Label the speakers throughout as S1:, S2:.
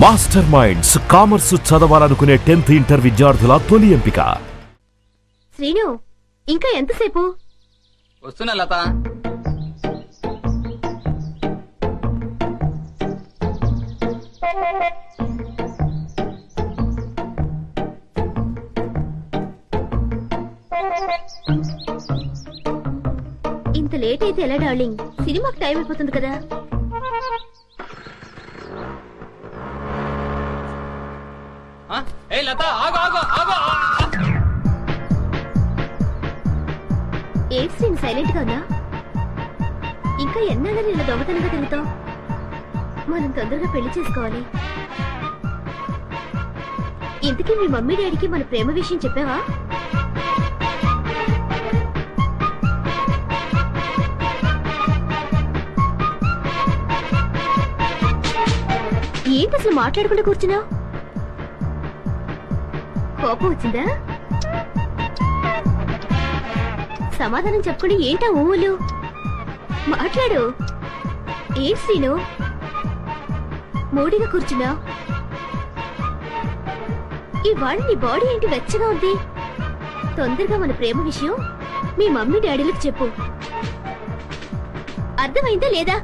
S1: Master minds commerce చదవాలనుకునే 10th inter విద్యార్థుల తొలి ఎంపిక.
S2: శ్రీను, ఇంకా ఎంతసేపు?
S3: వస్తున్నా లత.
S2: ఇంత లేట్ అయితే ఎలా డార్లింగ్? సినిమాకి టైం అయిపోతుంది కదా.
S3: లత ఆగు ఆగు ఆగు.
S2: ఏంటి శ్రీను సైలెంట్ గా ఉన్నా? ఇంకా ఎన్నాళ్ళని ఇలా దొంగతనంగా తిరుగుతావు? మనం తొందరగా పెళ్లి చేసుకోవాలి. ఇంతకీ మీ మమ్మీ డాడీకి మన ప్రేమ విషయం చెప్పావా? ఏంటి అసలు మాట్లాడకుండా కూర్చున్నావు? కోపం వచ్చిందా? సమాధానం చెప్పకుండా ఏంటా ఊళ్ళు? మాట్లాడు. ఏంటి శ్రీను మూడిగా కూర్చున్నా? ఇవాళ నీ బాడీ ఏంటి వెచ్చగా ఉంది? తొందరగా మన ప్రేమ విషయం మీ మమ్మీ డాడీలకు చెప్పు. అర్థమైందా లేదా?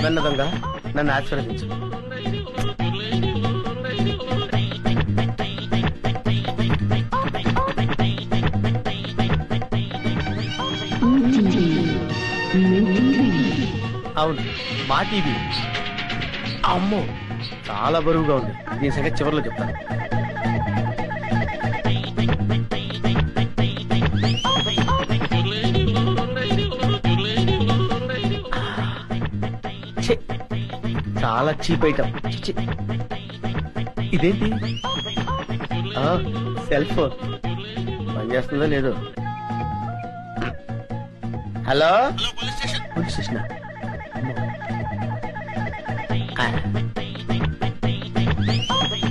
S4: నన్నదంగా నన్ను ఆశీర్వదించు. అవును, మా టీవీ. అమ్మో, చాలా బరువుగా ఉంది. దీని సంగతి చివరిలో చెప్తాను. చాలా చీప్ ఐటమ్. ఇదేంటి? సెల్ ఫోన్ పనిచేస్తుందో లేదో. Hello, police station.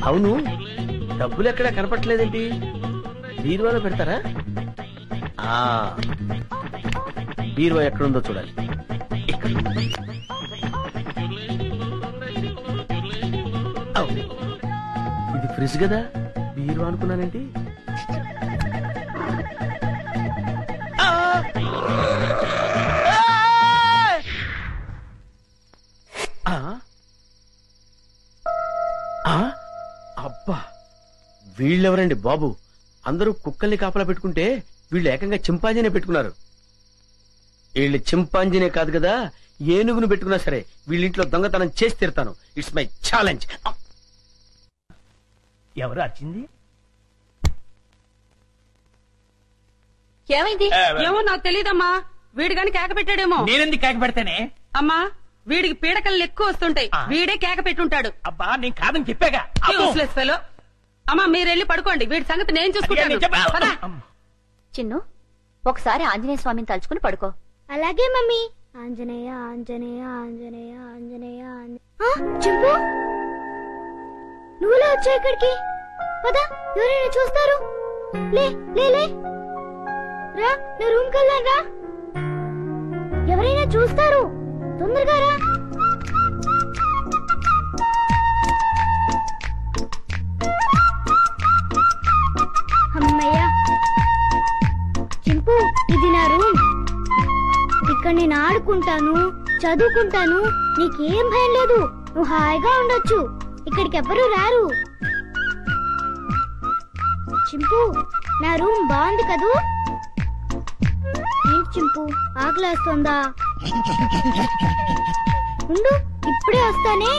S4: అవును, డబ్బులు ఎక్కడా కనపట్లేదేంటి? బీరువాలో పెడతారా? బీరువా ఎక్కడుందో చూడాలి. ఇక్కడ ఇది ఫ్రిడ్జ్ కదా, బీరువా అనుకున్నానేంటి? అబ్బా, వీళ్ళెవరండి బాబు? అందరూ కుక్కల్ని కాపలా పెట్టుకుంటే వీళ్ళు ఏకంగా చింపాంజీనే పెట్టుకున్నారు. వీళ్ళు చింపాంజీనే కాదు కదా, ఏనుగును పెట్టుకున్నా సరే వీళ్ళింట్లో దొంగతనం చేసి తీరుతాను. It's my challenge.
S5: ఎవరు వచ్చింది?
S6: ఏమైంది? ఏమో నాకు తెలీదమ్మా. వీడు గాని కేక పెట్టాడేమో.
S5: నేనెందుకు కేక పెడతానే?
S6: అమ్మా, వీడికి పీడకలు ఎక్కువ వస్తుంటాయి. వీడే కేక పెట్టుంటాడు.
S5: అబ్బా, నేను కాదని చెప్పాగా.
S6: Useless fellow. అమ్మా, మీరెళ్ళి పడుకోండి. వీడి సంగతి నేను చూసుకుంటాను.
S2: చిన్ను, ఒకసారి ఆంజనేయ స్వామిని తలుచుకుని పడుకో.
S7: అలాగే మమ్మీ. ఆంజనేయ ఆంజనేయ ఆంజనేయ ఆంజనేయ. చెప్పు, నువ్వులా వచ్చా ఇక్కడికి? పదా, ఎవరైనా చూస్తారు. లే లే లే రా, నా రూమ్ కెళ్ళాను రా. ఎవరైనా చూస్తారు, తొందరగా రా. అమ్మయ్యా. చింపు, ఇది నా రూమ్. ఇక్కడ నేను ఆడుకుంటాను, చదువుకుంటాను. నీకేం భయం లేదు. నువ్వు హాయిగా ఉండొచ్చు. ఇక్కడికి ఎవ్వరూ రారు. చింపు, నా రూమ్ బాగుంది కదూ? ఏంటి చింపు, ఆకలేస్తుందా? ఉండు, ఇప్పుడే వస్తానే.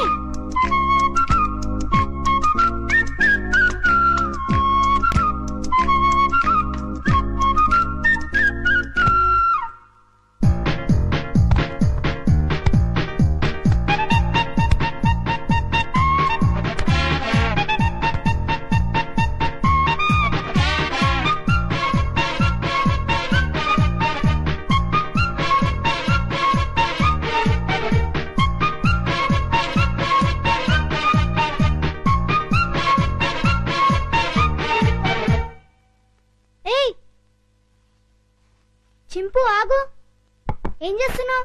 S7: ఏం చేస్తున్నావు?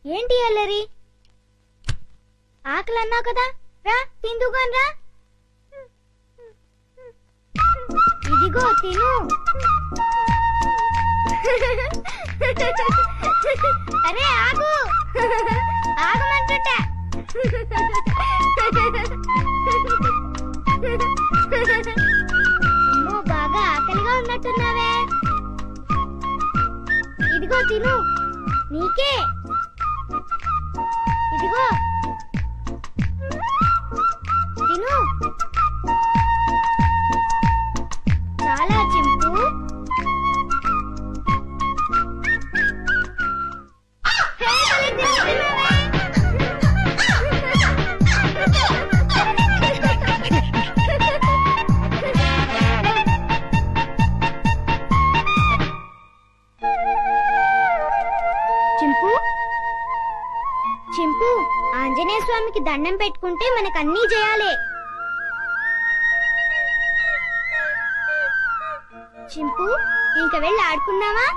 S7: ఏంటి అల్లరి? ఆకలి అన్నావు కదా, రా తిందుగాని రా. ఇదిగో తిను. అరే ఆగు, ఆగమంటుంటా. అమ్మో, బాగా ఆకలిగా ఉన్నట్టున్నావే. ఇదిగో తిను, నీకే. ఇదిగో తిను. చాలా చింపు. చింపు, చింపు, ఆంజనేయ స్వామికి దండం పెట్టుకుంటే మనకన్నీ చేయాలి. చింపు, ఇంక వెళ్ళి ఆడుకున్నావా?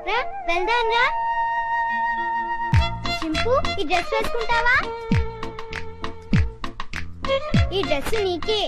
S7: రా వెళ్దాం రా. చింపు, ఈ డ్రెస్ వేసుకుంటావా? ఈ డ్రెస్ నీకే.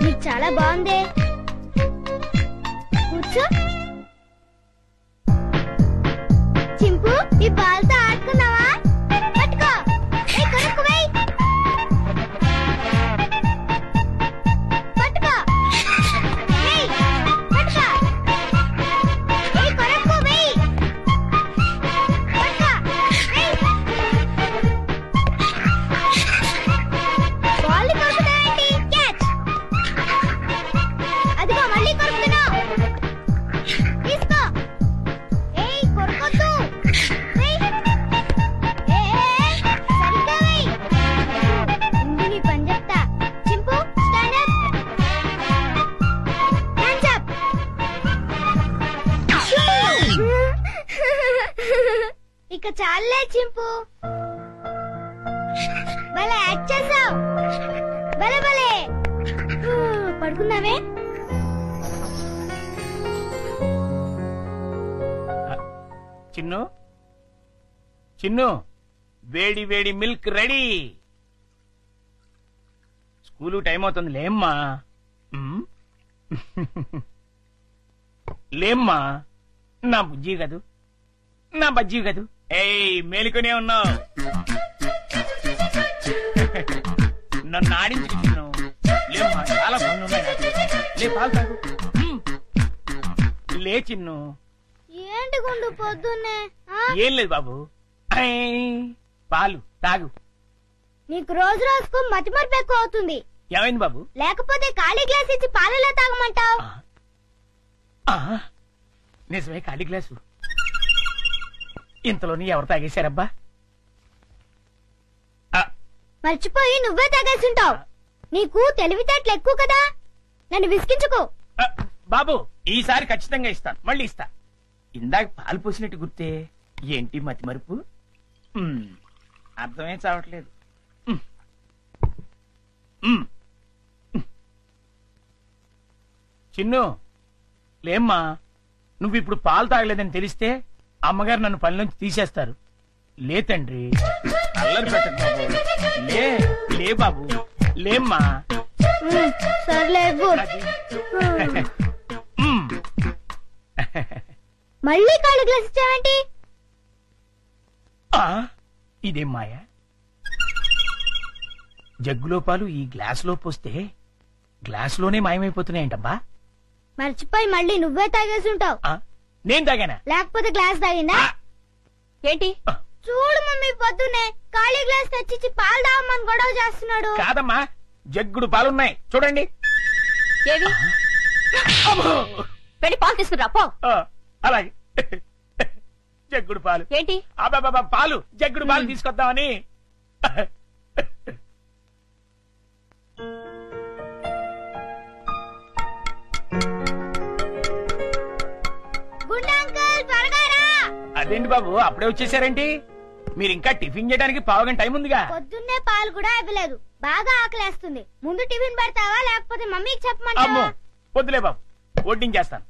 S7: నీకు చాలా బాగుంది. కూర్చో. చింపు, ఈ బాల్తో ఆడుకున్నావా? పట్టుకో. కొరకు వెయ్యి. పట్టుకో. వెయ్యి. పట్టుకో. కొరకు వెయ్యి. పట్టుకో. వెయ్యి. బాల్ కొరుకుతావేంటి? క్యాచ్. అదిగో మళ్ళీ కొరుకుతున్నావు. తీసుకో. ఏయ్, కొరకొద్దు. సరిగ్గా వెయ్యి. ముందు నీ పని చెప్తా. చింపు, స్టాండ్ అప్. Hands up. ఇక చాలే చింపు. భలే యాక్ట్ చేసావు. భలే భలే. పడుకున్నావే?
S5: చిన్ను, చిన్ను, వేడి వేడి మిల్క్ రెడీ. స్కూలు టైం అవుతుంది, లేమ్మా. లేమ్మా, నా బుజ్జి కదూ, నా బజ్జీ కదూ. ఏయ్, మేలుకునే ఉన్నావు. నన్ను ఆడించుకు చిన్ను. లేమ్మా, చాలా పనులున్నాయి నాకు. లే, పాలు తాగు. లే చిన్ను.
S7: ఏంటి గుండు పొద్దున్నే?
S5: ఏం లేదు బాబు, పాలు తాగు.
S7: నీకు రోజు రోజుకు మతిమరుపు ఎక్కువ అవుతుంది.
S5: ఏమైంది బాబు?
S7: లేకపోతే ఖాళీ గ్లాస్ ఇచ్చి పాలలో తాగమంటావు.
S5: నిజమే, ఖాళీ గ్లాసు. ఇంతలోని ఎవరు తాగేశారబ్బా?
S7: మర్చిపోయి నువ్వే తాగేసుంటావు. నీకు తెలివితేటలు ఎక్కువ కదా, నన్ను విసిగించుకో.
S5: బాబు, ఈసారి ఖచ్చితంగా ఇస్తాను, మళ్ళీ ఇస్తా. ఇందాక పాలు పోసినట్టు గుర్తే. ఏంటి మతి మరుపు? అర్థమే చావట్లేదు. చిన్ను, లేమ్మా. నువ్వు ఇప్పుడు పాలు తాగలేదని తెలిస్తే అమ్మగారు నన్ను పని నుంచి తీసేస్తారు. లే తండ్రి, అల్లరి పెట్టకు బాబు. లే, లే బాబు, లేమ్మా.
S7: సర్లే. మళ్ళీ ఖాళీ గ్లాస్ ఇచ్చావేంటి?
S5: ఇదేం మాయ? జగ్గులో పాలు ఈ గ్లాసులో పోస్తే గ్లాసులోనే మాయమైపోతున్నాయంటబ్బా.
S7: మర్చిపోయి మళ్ళీ నువ్వే తాగేసుంటావు.
S5: నేను తాగానా?
S7: లేకపోతే గ్లాస్ తాగిందా? ఏంటి? చూడు మమ్మీ, పొద్దునే ఖాళీ గ్లాస్ తెచ్చిచ్చి పాలు తాగమని గొడవ చేస్తున్నాడు.
S5: కాదమ్మా, జగ్గుడు పాలున్నాయి చూడండి.
S6: ఏవి? వెళ్ళి పాలు తీసుకురా పో.
S5: అలాగే. జగ్గుడు పాలు.
S2: ఏంటి?
S5: అబ్బాబా పాలు, జగ్గుడు పాలు తీసుకొద్దామని. అదేంటి బాబు అప్పుడే వచ్చేసారేంటి? మీరు ఇంకా టిఫిన్ చేయడానికి పావుగంట టైం ఉందిగా.
S7: పొద్దున్నే పాలు కూడా ఇవ్వలేదు. బాగా ఆకలేస్తుంది. ముందు టిఫిన్ పెడతావా లేకపోతే మమ్మీకి చెప్పమంటావా?
S5: అమ్మో వద్దులే బాబు, వడ్డించేస్తాను.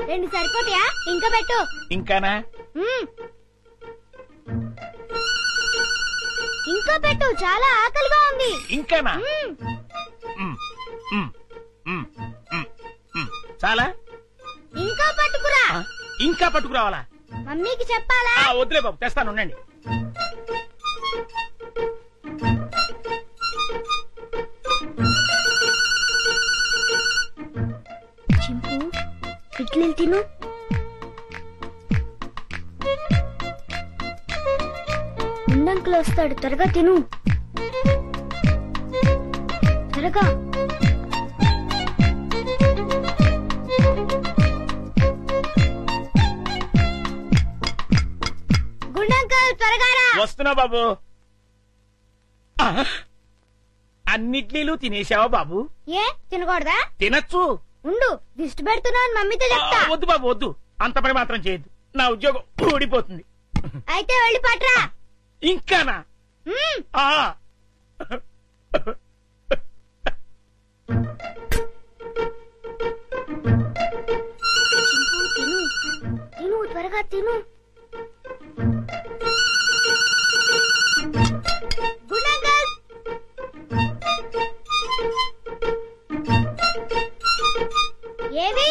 S7: 2 సరిపోతాయా? ఇంకా పెట్టు.
S5: ఇంకానా?
S7: ఇంకా పెట్టు, చాలా ఆకలిగా ఉంది.
S5: ఇంకానా? చాలా?
S7: ఇంకా పట్టుకురా.
S5: ఇంకా పట్టుకురావాలా?
S7: మమ్మీకి చెప్పాలా?
S5: వద్దులే బాబు, తెస్తాను ఉండండి.
S7: చింపు, ఇడ్లీలు తిను. ఉండంకులు వస్తాడు, త్వరగా తిను. త్వరగా. గుండంకుల్ త్వరగా రా.
S5: వస్తున్నా బాబు. అన్నిట్లీలు తినేసావా బాబు?
S7: ఏ తినకూడదా?
S5: తినచ్చు.
S7: ఉండు, దిష్టి పెడుతున్నాను, మమ్మీతో చెప్తా.
S5: వద్దు బాబు వద్దు, అంత పని మాత్రం చేయొద్దు. నా ఉద్యోగం ఊడిపోతుంది.
S7: అయితే వెళ్ళి పట్రా.
S5: ఇంకానా?
S7: తిను తిను, త్వరగా తిను. గుండంకుల్, ఏవి?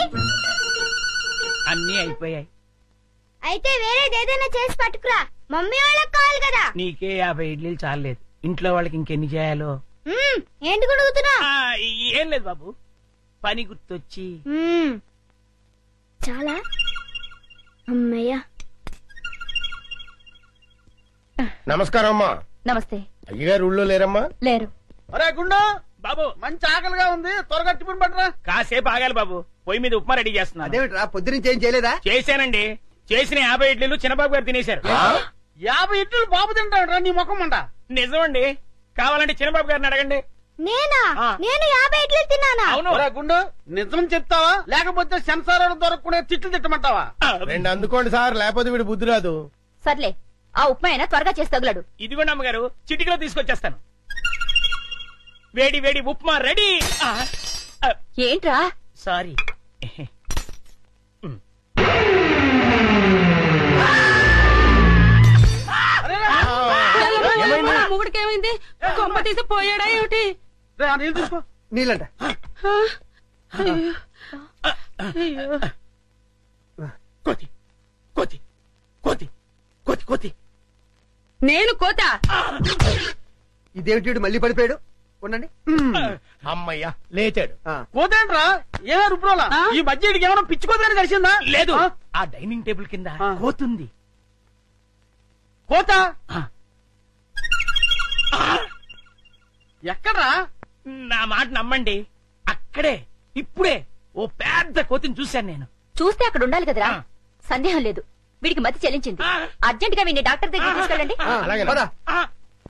S5: అన్నీ అయిపోయాయి.
S7: అయితే వేరేదేదైనా చేసి పట్టుకురా, మమ్మీ వాళ్ళకి కావాలి కదా.
S5: నీకే 50 ఇడ్లీలు చాలేదు, ఇంట్లో వాళ్ళకి ఇంకెన్ని చేయాలో.
S7: ఏంటి గుడుగుతున్నా?
S5: ఏం లేదు బాబు, పని గుర్తొచ్చి.
S7: చాలా అమ్మయ్యా.
S8: నమస్కారం అమ్మా.
S2: నమస్తే.
S8: అయ్యగారు ఊళ్ళో లేరమ్మా?
S2: లేరు.
S4: అరే గుండు
S5: బాబు
S4: మంచి ఆకలిగా ఉంది, త్వరగా టిఫిన్ పట్టరా.
S5: కాసేపు ఆగాలి బాబు, పొయ్యి మీద ఉప్మా రెడీ చేస్తున్నా.
S8: అదేమిట్రా పొద్దునుంచి ఏం చేయలేదా?
S5: చేశానండి, చేసిన 50 ఇడ్లీలు చిన్నబాబు గారు తినేశారు.
S4: 50 ఇడ్లీలు బాబు తింటాడు నీ ముఖం అంట.
S5: నిజమండి, కావాలంటే చిన్నబాబు గారిని అడగండి.
S7: నేనా? నేను 50 ఇడ్లీలు తిన్నానా?
S5: అవును.
S4: గుండు నిజం చెప్తావా లేకపోతే సెన్సార్ దొరకకుండా తిట్లు తిట్టమంటావా?
S8: 2 అందుకోండి సార్, లేకపోతే వీడు బుద్ధి రాదు.
S2: సర్లే, ఆ ఉప్మా అయినా త్వరగా చేసి తగులాడు.
S5: ఇదిగోండి అమ్మగారు, చిటికలో తీసుకొచ్చేస్తాను. వేడి వేడి ఉప్మా రెడీ.
S2: ఏంట్రా?
S5: సారీ.
S6: ముగుడికేమైంది? కొంప తీసి పోయాడా ఏమిటి?
S4: నీళ్ళు తీసుకో.
S8: నీళ్ళంట.
S5: కోతి కోతి కోతి కోతి కోతి.
S6: నేను కోత.
S8: ఇదేమిటి మళ్ళీ పడిపోయాడు? ఉండండి. అమ్మయ్యా లేచాడు.
S4: కోతేంట్రా? ఏమే రుబ్రోలా? ఈ బడ్జెట్కి ఏమైనా పిచ్చి కోతని కలిసిందా?
S5: లేదు, ఆ డైనింగ్ టేబుల్ కింద కోతుంది.
S4: కోత ఎక్కడ్రా?
S5: నా మాట నమ్మండి, అక్కడే ఇప్పుడే ఓ పెద్ద కోతిని చూశాను నేను.
S2: చూస్తే అక్కడ ఉండాలి కదరా. సందేహం లేదు, వీడికి మతి చెల్లించింది. అర్జెంట్ గా వీడిని డాక్టర్ దగ్గర తీసుకెళ్ళండి.
S8: అలాగే.